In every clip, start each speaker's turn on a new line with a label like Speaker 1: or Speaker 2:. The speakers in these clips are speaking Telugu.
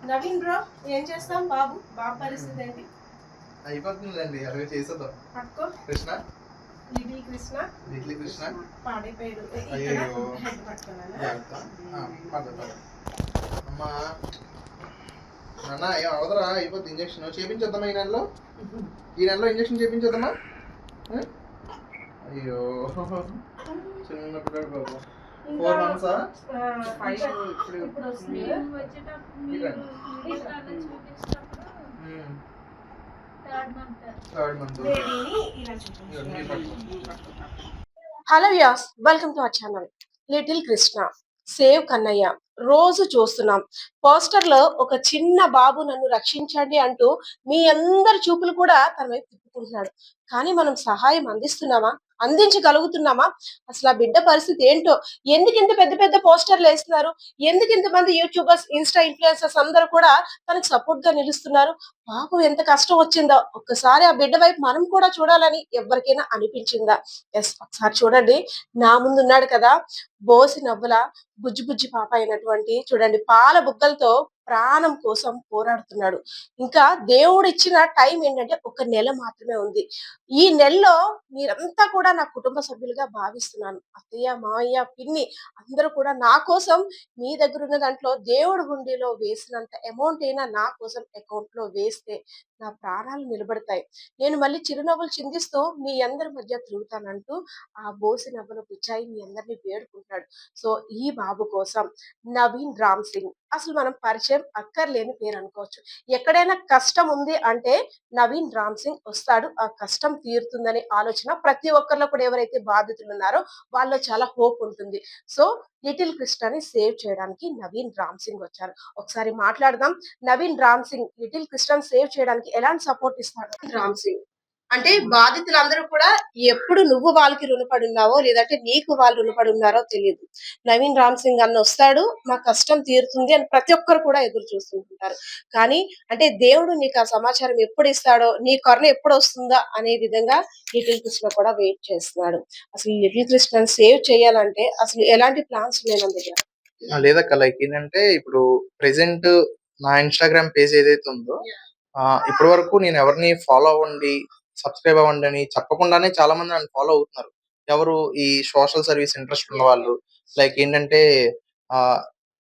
Speaker 1: నవీన్ బ్రో ఏం చేస్తాం బాబు పరిస్థితి ఏంటి?
Speaker 2: అయిపోతుందండి అలాగే చేసేద్దాం.
Speaker 1: పట్టుకో
Speaker 2: కృష్ణ
Speaker 1: లిటిల్ కృష్ణ పాడైపోయాడు.
Speaker 2: అయ్యో
Speaker 1: పట్టుకున్నాను.
Speaker 2: అమ్మా నాన్న ఏం అవదరా అయిపోద్ది. ఇంజక్షన్ చేపించొద్దామా ఈ నెలలో ఇంజక్షన్ చేపించొద్దామా? అయ్యో చిన్న పిల్లడు బాబు 4 months third month.
Speaker 1: Hello yes, welcome to our channel little Krishna save Kannayya. రోజు చూస్తున్నాం పోస్టర్ లో ఒక చిన్న బాబు నన్ను రక్షించండి అంటూ మీ అందరి చూపులు కూడా తన వైపు తిప్పుకుంటున్నాడు. కానీ మనం సహాయం అందించగలుగుతున్నామా? అసలు ఆ బిడ్డ పరిస్థితి ఏంటో, ఎందుకు ఇంత పెద్ద పెద్ద పోస్టర్లు వేస్తున్నారు? ఎందుకు ఇంతమంది యూట్యూబర్స్, ఇన్స్టా ఇన్ఫ్లుయెన్సర్స్ అందరూ కూడా తనకు సపోర్ట్ గా నిలుస్తున్నారు? పాపం ఎంత కష్టం వచ్చిందో ఒక్కసారి ఆ బిడ్డ వైపు మనం కూడా చూడాలని ఎవరికైనా అనిపించిందా? ఎస్, ఒకసారి చూడండి. నా ముందు ఉన్నాడు కదా, బోసి నవ్వుల బుజ్జి బుజ్జి పాప అయినటువంటి, చూడండి, పాల బుగ్గలతో ప్రాణం కోసం పోరాడుతున్నాడు. ఇంకా దేవుడు ఇచ్చిన టైం ఏంటంటే 1 నెల మాత్రమే ఉంది. ఈ నెలలో మీరంతా కూడా నా కుటుంబ సభ్యులుగా భావిస్తున్నాను. అత్తయ్య, మావయ్య, పిన్ని అందరూ కూడా నా కోసం మీ దగ్గర ఉన్న దాంట్లో దేవుడు హుండీలో వేసినంత అమౌంట్ అయినా నా కోసం అకౌంట్ లో వేస్తే నా ప్రాణాలు నిలబడతాయి. నేను మళ్ళీ చిరునవ్వులు చిందిస్తూ మీ అందరి మధ్య తిరుగుతానంటూ ఆ బోసి నవ్వుల బుచ్చాయి మీ అందరినీ వేడుకుంటాడు. సో ఈ బాబు కోసం నవీన్ రామ్ సింగ్, అసలు మనం పరిచయం అక్కర్లేని పేరు అనుకోవచ్చు. ఎక్కడైనా కష్టం ఉంది అంటే నవీన్ రామ్ సింగ్ వస్తాడు, ఆ కష్టం తీరుతుందనే ఆలోచన ప్రతి ఒక్కరిలో కూడా, ఎవరైతే బాధితులు ఉన్నారో వాళ్ళలో చాలా హోప్ ఉంటుంది. సో లిటిల్ కృష్ణని సేవ్ చేయడానికి నవీన్ రామ్ సింగ్ వచ్చారు. ఒకసారి మాట్లాడదాం. నవీన్ రామ్ సింగ్ లిటిల్ కృష్ణని సేవ్ చేయడానికి ఎలాంటి సపోర్ట్ ఇస్తాడు? రామ్ సింగ్ అంటే బాధితులందరూ కూడా ఎప్పుడు నువ్వు వాళ్ళకి రుణపడి ఉన్నావో, లేదంటే నీకు వాళ్ళు రుణపడి ఉన్నారో తెలియదు. నవీన్ రామ్ సింగ్ అన్న వస్తాడు, మా కష్టం తీరుతుంది అని ప్రతి ఒక్కరు కూడా ఎదురు చూస్తుంటారు. కానీ అంటే దేవుడు నీకు ఆ సమాచారం ఎప్పుడు ఇస్తాడో, నీ కరుణ ఎప్పుడు వస్తుందా అనే విధంగా లిటిల్ కృష్ణ కూడా వెయిట్ చేస్తున్నాడు. అసలు లిటిల్ కృష్ణని సేవ్ చేయాలంటే అసలు ఎలాంటి ప్లాన్స్ ఉన్నాయి మన దగ్గర?
Speaker 2: లేదక్క, లైక్ ఏంటంటే ఇప్పుడు ప్రెసెంట్ నా ఇన్స్టాగ్రామ్ పేజ్ ఏదైతే ఉందో ఇప్పటి వరకు నేను ఎవరిని ఫాలో అవ్వండి, సబ్స్క్రైబ్ అవ్వండి అని చెప్పకుండానే చాలా మంది నన్ను ఫాలో అవుతున్నారు. ఎవరు ఈ సోషల్ సర్వీస్ ఇంట్రెస్ట్ ఉన్న వాళ్ళు, లైక్ ఏంటంటే ఆ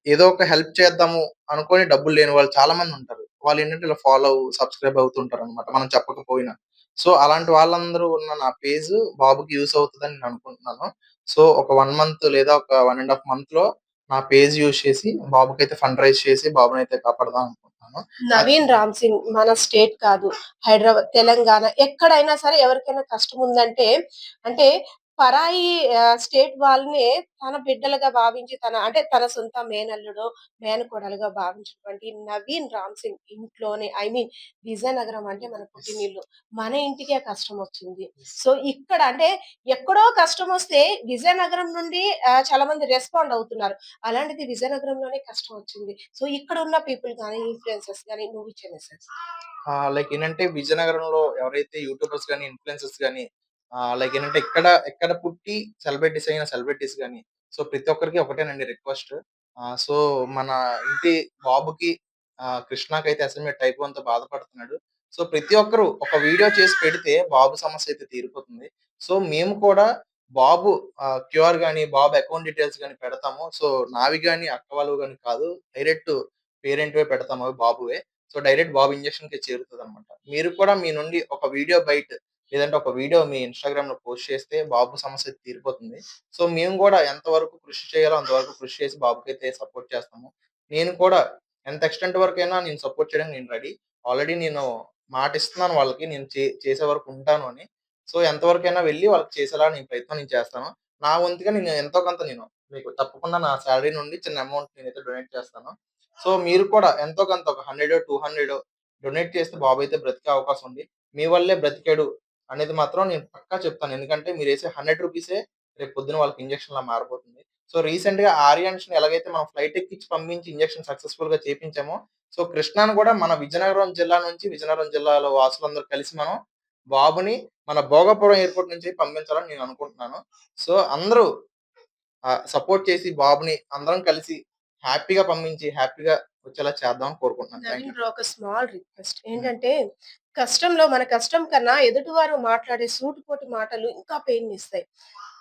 Speaker 2: ఏదో ఒక హెల్ప్ చేద్దాము అనుకొని డబ్బులు లేని వాళ్ళు చాలా మంది ఉంటారు. వాళ్ళు ఏంటంటే ఇలా ఫాలో సబ్స్క్రైబ్ అవుతుంటారు అనమాట, మనం చెప్పకపోయినా. సో అలాంటి వాళ్ళందరూ ఉన్న నా పేజ్ బాబుకి యూస్ అవుతుందని నేను అనుకుంటున్నాను. సో ఒక 1 month లేదా ఒక 1.5 month లో నా పేజ్ యూజ్ చేసి బాబుకైతే ఫండ్ రైజ్ చేసి బాబునైతే కాపాడదాం అనుకుంటున్నాను.
Speaker 1: నవీన్ రామ్ సింగ్ మన స్టేట్ కాదు, హైదరాబాద్, తెలంగాణ ఎక్కడైనా సరే ఎవరికైనా కష్టం ఉందంటే, అంటే పరాయి స్టేట్ వాళ్ళనే తన బిడ్డలుగా భావించి, తన సొంత మేనల్లుడో మేనకోడలుగా భావించినటువంటి నవీన్ రామ్ సింగ్ ఇంట్లోనే, ఐ మీన్ విజయనగరం అంటే మన పుట్టినిల్లు, మన ఇంటికే కష్టం వచ్చింది. సో ఇక్కడ అంటే ఎక్కడో కష్టం వస్తే విజయనగరం నుండి చాలా మంది రెస్పాండ్ అవుతున్నారు. అలాంటిది విజయనగరంలోనే కష్టం వచ్చింది. సో ఇక్కడ ఉన్న పీపుల్ గానీ, ఇన్‌ఫ్లుయెన్సర్స్ గానీ నువ్వు ఇచ్చే మెసేజ్?
Speaker 2: లైక్ ఏంటంటే విజయనగరంలో ఎవరైతే యూట్యూబర్స్ గానీ, ఇన్‌ఫ్లుయెన్సర్స్ గానీ లైక్ ఏంటంటే ఎక్కడ పుట్టి సెలబ్రిటీస్ అయిన సెలబ్రిటీస్ గానీ, సో ప్రతి ఒక్కరికి ఒకటేనండి రిక్వెస్ట్. సో మన ఇంటి బాబుకి కృష్ణకైతే అసైన్‌మెంట్ టైప్ 1తో బాధపడుతున్నాడు. సో ప్రతి ఒక్కరు ఒక వీడియో చేసి పెడితే బాబు సమస్య అయితే తీరిపోతుంది. సో మేము కూడా బాబు క్యూఆర్ గానీ, బాబు అకౌంట్ డీటెయిల్స్ గానీ పెడతాము. సో నావి గానీ, అక్క వాళ్ళవి గానీ కాదు, డైరెక్ట్ పేరెంట్‌వే పెడతాము, అవి బాబువే. సో డైరెక్ట్ బాబు ఇంజెక్షన్‌కే చేరుతదనమాట. మీరు కూడా మీ నుండి ఒక వీడియో లేదంటే ఒక వీడియో మీ ఇన్‌స్టాగ్రామ్‌లో పోస్ట్ చేస్తే బాబు సమస్య తీరిపోతుంది. సో మేము గూడా ఎంతవరకు కృషి చేయాలో అంతవరకు కృషి చేసి బాబుకైతే సపోర్ట్ చేస్తాము. నేను కూడా ఎంత ఎక్స్‌టెంట్ వరకైనా నేను సపోర్ట్ చేయడానికి నేను రెడీ. ఆల్రెడీ నేను మాటిస్తున్నాను వాళ్ళకి, నేను చేసే వరకు ఉంటాను అని. సో ఎంతవరకైనా వెళ్లి వాళ్ళకి చేసేలా నేను చేస్తాను. నా వంతుగా నేను ఎంతో కొంత మీకు తప్పకుండా నా సాలరీ నుండి చిన్న అమౌంట్ నేనైతే డొనేట్ చేస్తాను. సో మీరు కూడా ఎంతో కొంత ఒక 100, 200 డొనేట్ చేస్తే బాబైతే బ్రతికే అవకాశం ఉంది. మీ వల్లే బ్రతికాడు అనేది మాత్రం నేను పక్కా చెప్తాను. ఎందుకంటే మీరేసే 100 రూపీసే రేపు పొద్దున వాళ్ళకి ఇంజెక్షన్‌లా మారబోతుంది. సో రీసెంట్‌గా ఆర్యాన్స్‌ని ఎలాగైతే మనం ఫ్లైట్ ఎక్కించి పంపించి ఇంజెక్షన్ సక్సెస్‌ఫుల్‌గా చేపించామో, సో కృష్ణాని కూడా మన విజయనగరం జిల్లా నుంచి, విజయనగరం జిల్లాలో వాసులందరూ కలిసి మనం బాబుని మన భోగాపురం ఎయిర్‌పోర్ట్ నుంచి పంపించాలని నేను అనుకుంటున్నాను. సో అందరూ సపోర్ట్ చేసి బాబుని అందరం కలిసి హ్యాపీగా పంపించి, హ్యాపీగా వచ్చేలా చేద్దామని కోరుకుంటున్నాను. Thank
Speaker 1: Naveen
Speaker 2: you.
Speaker 1: బ్రో ఒక స్మాల్ రిక్వెస్ట్
Speaker 2: హ్మ్.
Speaker 1: ఏంటంటే, కష్టంలో మన కష్టం కన్నా ఎదుటివారు మాట్లాడే సూటిపోటి మాటలు ఇంకా పెయిన్‌నిస్తాయి.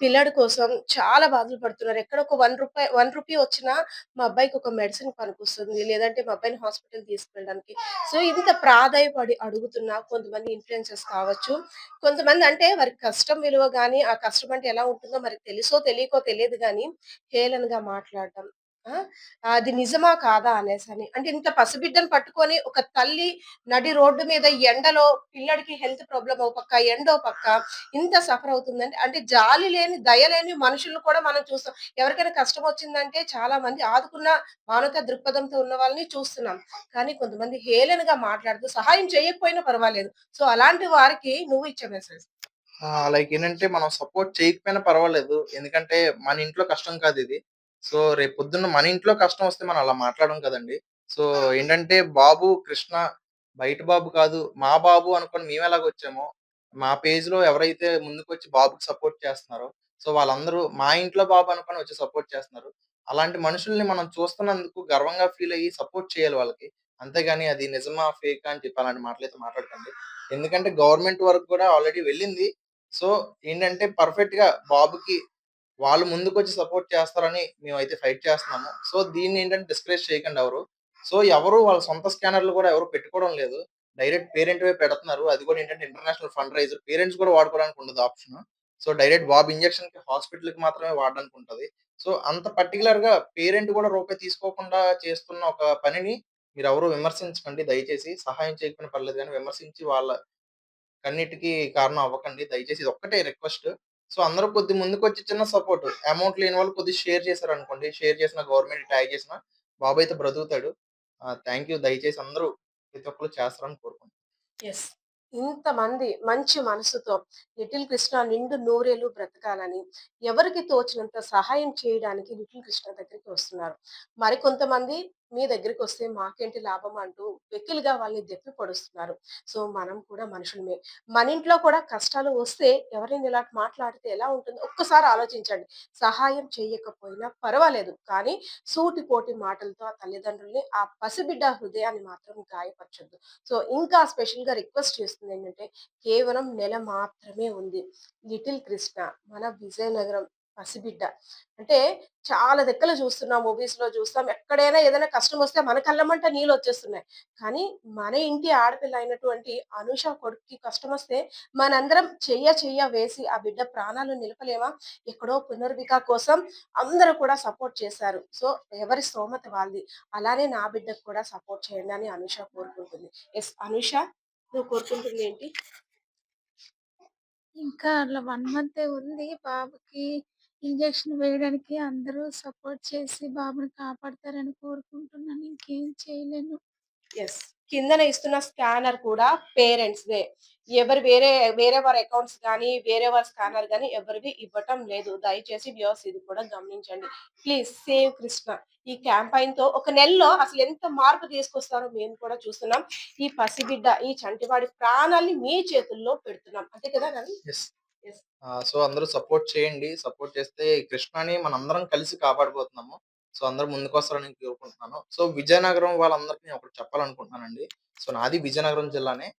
Speaker 1: పిల్లాడి కోసం చాలా బాధలు పడుతున్నారు. ఎక్కడ ఒక రూ. 1 వచ్చినా మా అబ్బాయికి ఒక మెడిసిన్ పనికొస్తుంది. లేదంటే మా అబ్బాయిని హాస్పిటల్ తీసుకెళ్ళడానికి. సో, ఇంత ప్రాధేయపడి అడుగుతున్న కొంతమంది ఇన్‌ఫ్లుయెన్సర్స్ కావచ్చు. కొంతమంది అంటే వారికి కష్టం విలువ గాని, ఆ కష్టం అంటే ఎలా ఉంటుందో మరి తెలుసో తెలియకో తెలియదు గానీ, హేళనగా మాట్లాడడం. ఆ! అది నిజమా? కాదా? అనేసని. అంటే ఇంత పసిబిడ్డని పట్టుకొని ఒక తల్లి నడి రోడ్డు మీద ఎండలో పిల్లాడికి హెల్త్ ప్రాబ్లమ్ ఓ పక్క, ఎండో పక్క ఇంత సఫర్ అవుతుందంటే అంటే జాలి లేని, దయ లేని మనుషులను కూడా మనం చూస్తాం. ఎవరికైనా కష్టం వచ్చిందంటే చాలా మంది ఆదుకున్న మానవతా దృక్పథంతో ఉన్న వాళ్ళని చూస్తున్నాం. కానీ కొంతమంది హేళనగా మాట్లాడుతూ సహాయం చేయకపోయినా పర్వాలేదు. సో, అలాంటి వారికి నువ్వు ఇచ్చే మెసేజ్.
Speaker 2: లైక్ ఏంటంటే మనం సపోర్ట్ చేయకపోయినా పర్వాలేదు. ఎందుకంటే మన ఇంట్లో కష్టం కాదిది. సో, రేపొద్దున్న మన ఇంట్లో కష్టం వస్తే మనం అలా మాట్లాడం కదండీ. సో, ఏంటంటే బాబు కృష్ణ బయట బాబు కాదు. మా బాబు అనుకోని మేమెలాగొచ్చామో, మా పేజ్‌లో ఎవరైతే ముందుకొచ్చి బాబుకి సపోర్ట్ చేస్తున్నారో, సో, వాళ్ళందరూ మా ఇంట్లో బాబు అనుకోని వచ్చి సపోర్ట్ చేస్తున్నారు. అలాంటి మనుషుల్ని మనం చూస్తున్నందుకు గర్వంగా ఫీల్ అయ్యి సపోర్ట్ చేయాలి వాళ్ళకి. అంతేగాని అది నిజమా? ఫేకా? అని చెప్పి అలాంటి మాటలైతే మాట్లాడకండి. ఎందుకంటే గవర్నమెంట్ వరకు కూడా ఆల్రెడీ వెళ్ళింది. సో, ఏంటంటే పర్ఫెక్ట్‌గా బాబుకి వాళ్ళు ముందుకొచ్చి సపోర్ట్ చేస్తారని మేమైతే ఫైట్ చేస్తున్నాము. సో, దీన్నేంటంటే డిస్కరేజ్ చేయకండి ఎవరు. సో, ఎవరు వాళ్ళ సొంత స్కానర్‌లు కూడా ఎవరు పెట్టుకోవడం లేదు. డైరెక్ట్ పేరెంట్‌వే పెడుతున్నారు. అది కూడా ఏంటంటే ఇంటర్నేషనల్ ఫండ్ రైజర్. పేరెంట్స్ కూడా వాడుకోవడానికి ఉండదు ఆప్షను. సో, డైరెక్ట్ బాబు ఇంజెక్షన్‌కి హాస్పిటల్‌కి మాత్రమే వాడడానికి ఉంటది. సో, అంత పర్టిక్యులర్‌గా పేరెంట్ కూడా రూపాయి తీసుకోకుండా చేస్తున్న ఒక పనిని మీరెవరు విమర్శించకండి దయచేసి. సహాయం చేయకపోయినా పర్లేదు గానీ విమర్శించి వాళ్ళ కన్నిటికి కారణం అవ్వకండి. దయచేసి ఇదొక్కటే రిక్వెస్ట్. సో, అందరూ కొద్దిగా ముందుకొచ్చి చిన్న సపోర్ట్ అమౌంట్ లేని వాళ్ళు కొద్దిగా షేర్ చేశారనుకోండి. షేర్ చేసిన గవర్నమెంట్ ట్యాగ్ చేసిన బాబయితే బ్రతుకుతాడు. Thank you. దయచేసి అందరూ ప్రతి ఒక్కళ్ళు చేస్తారని కోరుకుంటున్నాను.
Speaker 1: యెస్. ఇంతమంది మంచి మనసుతో లిటిల్ కృష్ణ నిండు నూరేళ్లు బ్రతకాలని, ఎవరికి తోచినంత సహాయం చేయడానికి లిటిల్ కృష్ణ దగ్గరికి వస్తున్నారు. మరికొంతమంది మీ దగ్గరికొస్తే మాకేంటి లాభం అంటూ వెకిలిగా వాళ్ళని దెప్పి పొడుస్తున్నారు. సో, మనం కూడా మనుషులమే. మన ఇంట్లో కూడా కష్టాలు వస్తే ఎవరైనా ఇలా మాట్లాడితే ఎలా ఉంటుందో ఒక్కసారి ఆలోచించండి. సహాయం చేయకపోయినా పర్వాలేదు. కానీ సూటిపోటి మాటలతో ఆ తల్లిదండ్రుల్ని, ఆ పసిబిడ్డ హృదయాన్ని మాత్రం గాయపరచొద్దు. సో, ఇంకా స్పెషల్‌గా రిక్వెస్ట్ చేస్తుందేంటంటే, కేవలం నెల మాత్రమే ఉంది. లిటిల్ కృష్ణ మన విజయనగరం పసిబిడ్డ. అంటే చాలా దగ్గర చూస్తున్నాం, మూవీస్‌లో చూస్తాం. ఎక్కడైనా ఏదైనా కష్టమొస్తే మన కళ్ళెమ్మట నీళ్ళొచ్చేస్తున్నాయి. కానీ మన ఇంటి ఆడపిల్ల అయినటువంటి అనుష కొడుక్కి కష్టమొస్తే మనందరం చెయ్య వేసి ఆ బిడ్డ ప్రాణాలు నిలపలేమా? ఎక్కడో పునర్విక కోసం అందరూ కూడా సపోర్ట్ చేశారు. సో, ఎవరి స్తోమత వాళ్ళది. అలానే నా బిడ్డకు కూడా సపోర్ట్ చేయండి అని అనుష కోరుకుంటుంది. యెస్. అనుష నువ్వు కోరుకుంటుందేంటి?
Speaker 3: ఇంకా అట్లా 1 మంతే ఉంది. బాబుకి ఇంజెక్షన్ వేయడానికి అందరూ సపోర్ట్ చేసి బాబుని కాపాడతారని కోరుకుంటున్నాను. ఇంకేం చేయలేను.
Speaker 1: యెస్. కిందన ఇస్తున్న స్కానర్ కూడా పేరెంట్స్‌దే. ఎవరు వేరే వారి అకౌంట్స్ గాని, వేరే వారి స్కానర్ గాని ఎవరివి ఇవ్వటం లేదు. దయచేసి వ్యూవర్స్ ఇది కూడా గమనించండి. Please save Krishna. ఈ క్యాంపెయిన్‌తో ఒక నెలలో అసలు ఎంత మార్పు తీసుకొస్తారో మేము కూడా చూస్తున్నాం. ఈ పసిబిడ్డ, ఈ చంటివాడి ప్రాణాల్ని మీ చేతుల్లో పెడుతున్నాం. అంతే కదా రవి?
Speaker 2: యెస్.
Speaker 1: యెస్.
Speaker 2: సో, అందరూ సపోర్ట్ చేయండి. సపోర్ట్ చేస్తే ఈ కృష్ణని మనందరం కలిసి కాపాడబోతున్నాము. సో, అందరూ ముందుకొస్తారని కోరుకుంటున్నాను. సో, విజయనగరం వాళ్ళందరికీ నేను ఒకటి చెప్పాలనుకుంటున్నానండి. సో, నాది విజయనగరం జిల్లానే.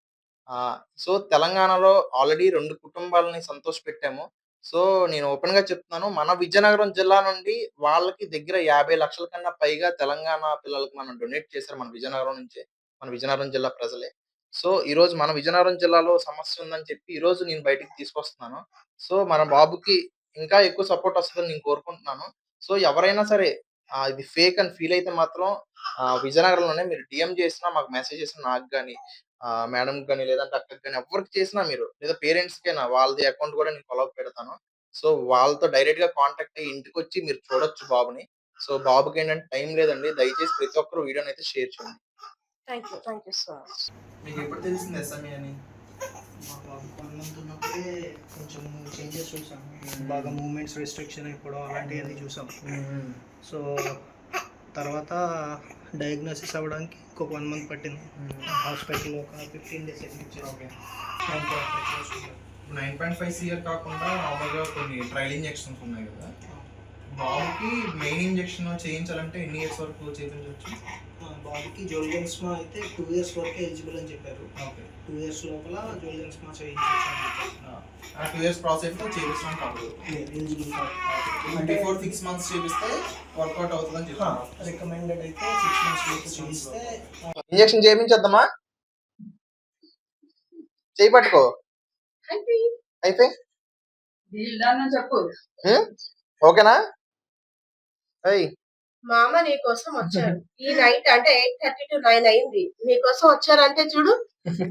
Speaker 2: సో, తెలంగాణలో ఆల్రెడీ 2 కుటుంబాలని సంతోషపెట్టాము. సో, నేను ఓపెన్‌గా చెప్తున్నాను. మన విజయనగరం జిల్లా నుండి వాళ్ళకి దగ్గర 50,00,000 కన్నా పైగా తెలంగాణ పిల్లలకి మనం డొనేట్ చేశారు మన విజయనగరం నుంచే. మన విజయనగరం జిల్లా ప్రజలే. సో, ఈరోజు మన విజయనగరం జిల్లాలో సమస్య ఉందని చెప్పి ఈరోజు నేను బయటికి తీసుకొస్తున్నాను. సో, మన బాబుకి ఇంకా ఎక్కువ సపోర్ట్ వస్తదని నేను కోరుకుంటున్నాను. సో, ఎవరైనా సరే ఇది ఫేక్ అని ఫీల్ అయితే మాత్రం విజయనగరంలోనే మీరు డీఎం చేసినా, మాకు మెసేజ్ చేసినా నాకు గాని మేడంకి గాని, లేదంటే అక్కకి గాని ఎవ్వరికి చేసినా మీరు లేదా పేరెంట్స్‌కైనా వాళ్ళది అకౌంట్ కూడా నేను ఫాలో అప్ పెడతాను. సో, వాళ్ళతో డైరెక్ట్‌గా కాంటాక్ట్ అయ్యి ఇంటికొచ్చి మీరు చూడొచ్చు బాబుని. సో, బాబుకేంటంటే టైం లేదండి. దయచేసి ప్రతి ఒక్కరు వీడియోనైతే షేర్ చేయండి.
Speaker 1: Thank you. Thank you so much.
Speaker 2: మీకెప్పుడు తెలిసింది ఎస్ఎంఈ అని?
Speaker 4: మా బాబు 1 మంత్ ఉన్నప్పుడే కొంచెం చేంజెస్ చూసాము. బాగా మూవ్‌మెంట్స్ రెస్ట్రిక్షన్ అయిపోవడం అలాంటియన్నీ చూసాం. సో, తర్వాత డయాగ్నోసిస్ అవ్వడానికి ఇంకొక 1 మంత్ పట్టింది. హాస్పిటల్‌లో ఒక 15 డేస్ అడ్మిట్
Speaker 2: ఓకే.
Speaker 4: దాంట్లో ఆపరేషన్ చేస్తున్నారు.
Speaker 2: 9.5 సీఆర్ కాకుండా నార్మల్‌గా కొన్ని ట్రయల్ ఇంజెక్షన్స్ ఉన్నాయి కదా! బాబుకి మెయిన్ ఇంజెక్షన్ చేయించాలంటే ఎన్ని ఇయర్స్ వరకు చేయించవచ్చు?
Speaker 4: బాబుకి జోల్గెన్స్మా అయితే 2 ఇయర్స్ వరకు ఎలిజిబుల్ అని చెప్పారు.
Speaker 2: ఓకే.
Speaker 4: 2 ఇయర్స్ లోపల జోల్గెన్స్మా చేయించవచ్చు అని చెప్పారు.
Speaker 2: ఆ 2 ఇయర్స్ ప్రాసెస్ తో చేపిస్తాం కాదు.
Speaker 4: ఎలిజిబుల్ కాదు.
Speaker 2: బిఫోర్ 6 మంత్స్ చేపిస్తే వర్కౌట్ అవుతుందని చెప్తాను.
Speaker 4: రికమెండెడ్ అయితే 6 మంత్స్ లోపు చేయిస్తే
Speaker 2: ఇంజెక్షన్ చేయించొద్దమ్మా. చేయి పట్టుకో అయిపోయి
Speaker 1: చెప్పు.
Speaker 2: ఓకేనా? అయ్యి
Speaker 1: మామ నీ కోసం వచ్చారు. ఈ నైట్ అంటే 8:30 to 9 అయింది. నీకోసం వచ్చారంటే చూడు,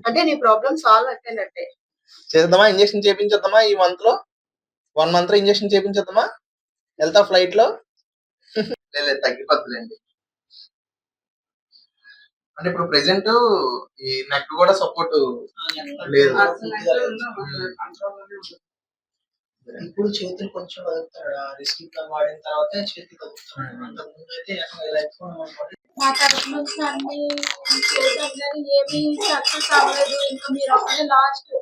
Speaker 1: అంటే నీ ప్రాబ్లం సాల్వ్ అయిపోయినట్టే.
Speaker 2: చేద్దామా? ఇంజెక్షన్ చేయించొద్దామా? ఈ మంత్ లో 1 మంత్ లో ఇంజెక్షన్ చేయించొద్దామా? వెళ్తా ఫ్లైట్ లో? లేదు తగ్గిపోతుందండి. అంటే ఇప్పుడు ప్రెసెంట్ ఈ నెక్ కూడా సపోర్ట్ లేదు.
Speaker 4: ఇప్పుడు చేతులు కొంచెం వదులుతాడు. రిస్ట్రిక్ట్ వాడిన తర్వాత చేతులు వదులుతాడు. అంతకుముందు అయితే
Speaker 3: మా తరఫు నుంచి అన్ని చేద్దాం కానీ ఏమీ సక్సెస్ అవ్వలేదు. ఇంకా మీరు ఒకటే లాస్ట్.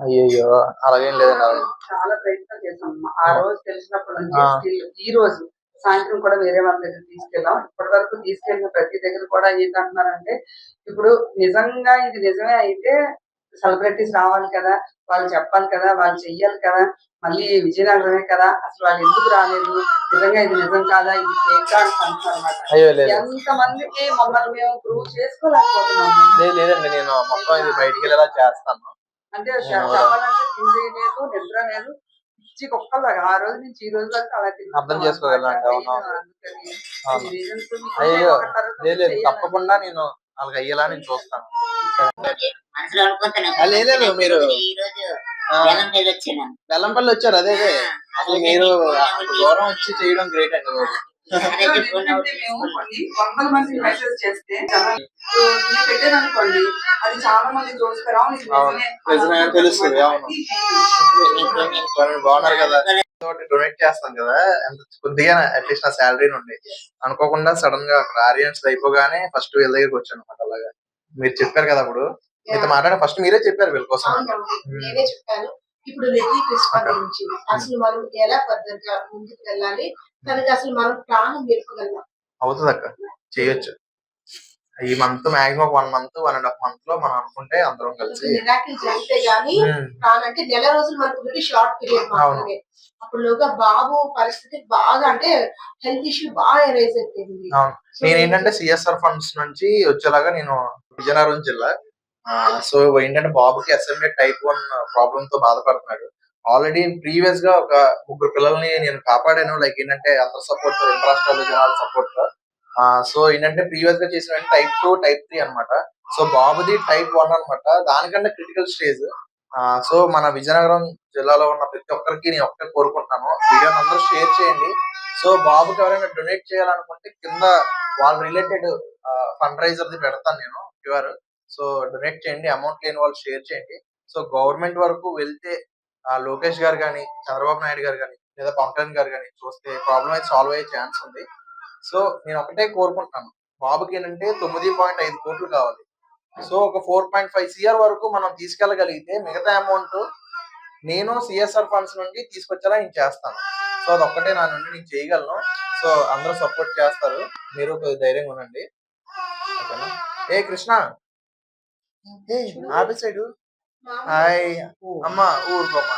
Speaker 2: అయ్యో అలాగేం లేదండి.
Speaker 5: చాలా ప్రయత్నం చేసాం. ఆ రోజు తెలిసినప్పటి నుంచి స్టిల్ ఈ రోజు సాయంత్రం కూడా వేరే వాళ్ళ దగ్గర తీసుకెళ్ళాం. ఇప్పటి వరకు తీసుకెళ్ళిన ప్రతి దగ్గర కూడా ఏంటంటున్నారంటే, ఇప్పుడు నిజంగా ఇది నిజమే అయితే సెలబ్రిటీస్ రావాలి కదా, వాళ్ళు చెప్పాలి కదా, వాళ్ళు చెయ్యాలి కదా, మళ్ళీ విజయనగరమే కదా, అసలు వాళ్ళు ఎందుకు రాలేదు, నిజంగా ఇది నిజం కాదా, ఇది ఫేక్ అంటున్నారు. ఎంత మందికి మమ్మల్ని మేము ప్రూవ్ చేసుకోలేకపోతున్నాము.
Speaker 2: లేదండి, నేను మొత్తం ఇది బయటికి వెళ్ళేలా చేస్తాను.
Speaker 5: అంటే చెప్పాలంటే తిండి లేదు, నిద్ర లేదు, పిచ్చి కుక్కలాగా ఆ రోజు నుంచి ఈ రోజు వరకు అలా
Speaker 2: అర్థం చేసుకోగలండి. అయ్యో లేదు, తప్పకుండా నేను వాళ్ళకి అయ్యేలా నేను చూస్తాను. లేదు మీరు బెల్లంపల్లి వచ్చారు. అదే అసలు మీరు దూరం వచ్చి చేయడం గ్రేట్ అండి.
Speaker 5: మేము 100 మంది మెసేజ్ చేస్తే పెట్టారనుకోండి, అది చాలా మంది చూస్తారా
Speaker 2: తెలుస్తుంది. బాగున్నారు కదా, డొనేట్ చేస్తాం కదా, ఎంత కొద్దిగా అట్లీస్ట్ నా శాలరీ నుండి అనుకోకుండా సడన్ గా అక్కడ ఆడియన్స్ అయిపోగానే ఫస్ట్ వీళ్ళ దగ్గరికి వచ్చాను అనమాట. అలాగా మీరు చెప్పారు కదా అప్పుడు మీతో మాట్లాడే ఫస్ట్ మీరే చెప్పారు వీళ్ళ కోసం.
Speaker 1: నేనే చెప్పాను. ఇప్పుడు లిటిల్ కృష్ణ గురించి అసలు మనం ఎలా ఫర్దర్ గా ముందుకు వెళ్ళాలి, తనకి అసలు మనం ప్రాణం నేర్పగలం.
Speaker 2: అవుతుంది అక్క, చేయొచ్చు. ఈ మంత్ మాక్సిమం 1 మంత్ 1.5 మంత్ లో మనం అనుకుంటే అందరం కలిసి
Speaker 1: మిరాకిల్ జరిగితే గానీ అంటే నెల రోజులు మనకు షార్ట్ పీరియడ్ మాత్రమే. అప్పుడులోగా బాబు పరిస్థితి బాగా అంటే హెల్త్ ఇష్యూ బాగా రైజ్ అయిపోయింది.
Speaker 2: నేనేంటంటే సిఎస్ఆర్ ఫండ్స్ నుంచి వచ్చేలాగా నేను విజయనగరం జిల్లా. సో ఏంటంటే బాబుకి అసెంబ్లీ టైప్ 1 ప్రాబ్లమ్ తో బాధపడుతున్నాడు. ఆల్రెడీ ప్రీవియస్ గా ఒక 3 పిల్లల్ని నేను కాపాడాను. లైక్ ఏంటంటే అందరి సపోర్ట్, 2 రాష్ట్రాల జనాల సపోర్ట్. సో ఏంటంటే ప్రీవియస్ గా చేసిన టైప్ 2 టైప్ 3 అనమాట. సో బాబుది టైప్ 1 అనమాట, దానికన్నా క్రిటికల్ స్టేజ్. సో మన విజయనగరం జిల్లాలో ఉన్న ప్రతి ఒక్కరికి నేను ఒక్కటే కోరుకుంటున్నాను, వీడియోని అందరూ షేర్ చేయండి. సో బాబుకి ఎవరైనా డొనేట్ చేయాలనుకుంటే కింద వాళ్ళ రిలేటెడ్ ఫండ్ రైజర్ ది పెడతాను నేను క్యూఆర్. సో డొనేట్ చేయండి, అమౌంట్ లేని వాళ్ళు షేర్ చేయండి. సో గవర్నమెంట్ వరకు వెళ్తే లోకేష్ గారు కానీ, చంద్రబాబు నాయుడు గారు కానీ, లేదా పవన్ కళ్యాణ్ గారు కానీ చూస్తే ప్రాబ్లం అయితే సాల్వ్ అయ్యే ఛాన్స్ ఉంది. సో నేను ఒకటే కోరుకుంటున్నాను, బాబుకి ఏంటంటే 9.5 కోట్లు కావాలి. సో ఒక 4.5 CR వరకు మనం తీసుకెళ్ళగలిగితే మిగతా అమౌంట్ నేను సిఎస్ఆర్ ఫండ్స్ నుండి తీసుకొచ్చేలా నేను చేస్తాను. సో అదొక్కటే నా నుండి నేను చేయగలను. సో అందరూ సపోర్ట్ చేస్తారు, మీరు ధైర్యంగా ఉండండి. ఓకేనా? ఏ కృష్ణ ఆపి సైడు హాయ్ అమ్మ ఊరుకోమ్మా.